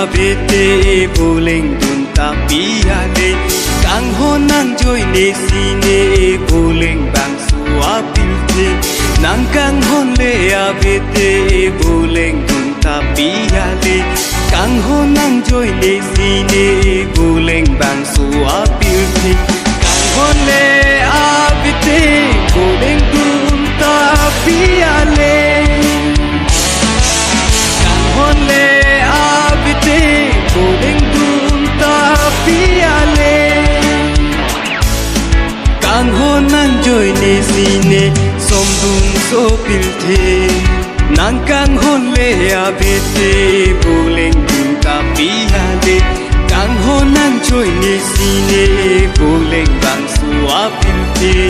bete boleng dun tapi ale kang honang joy ne sine boleng bang suapite nang kang hon le a bete boleng dun tapi ale kang honang joy ne sine boleng bang suapite kang hon le a bete boleng dun tapi ale kang hon le boleng dun tapi ale kang honang joy ne sine som dun so pilthe nang kang hon le abete boleng dun tapi ale kang honang joy ne sine boleng bang suwa pilthe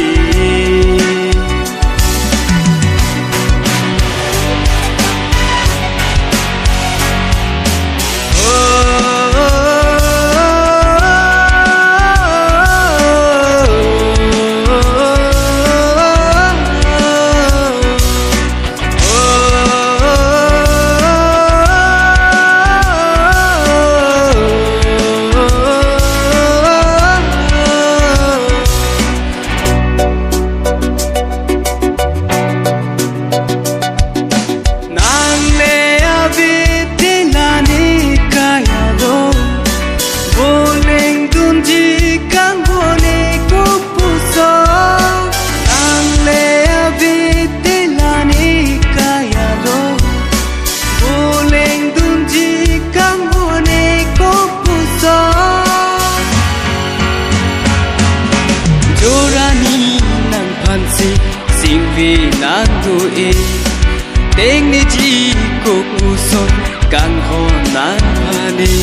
Teng ni ji ko kuson kang honan pane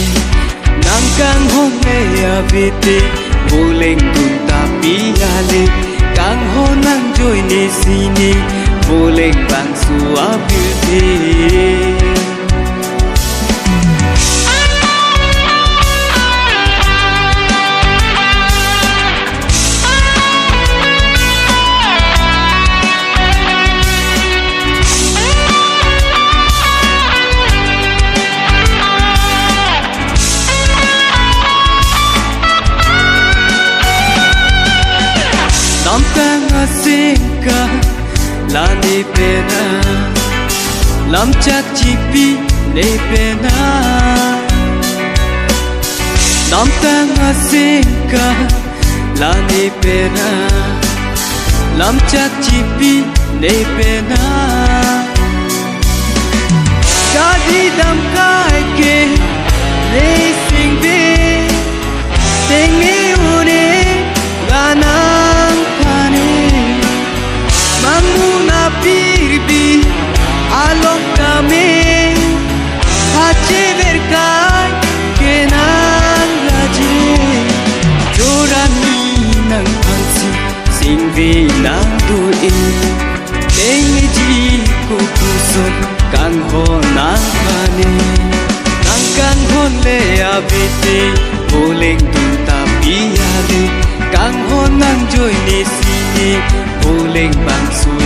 nang kang hon me abete boleng dun tapi ale kang honan joy ne sine boleng bang suapite Nam kang asinka la ne pena lam chat chipi ne pena Nam kang asinka la ne pena lam chat chipi ne pena Jadi dam kai ke ne sing be tengi une gana Mamuna pirbi alok kame hache berkai kenan raje jorani nang pansi singve nang due tengi ji ko kuson kang honan pane nang kang hon le abete boleng dun tapi ale kang honang joy ne sine boleng bang su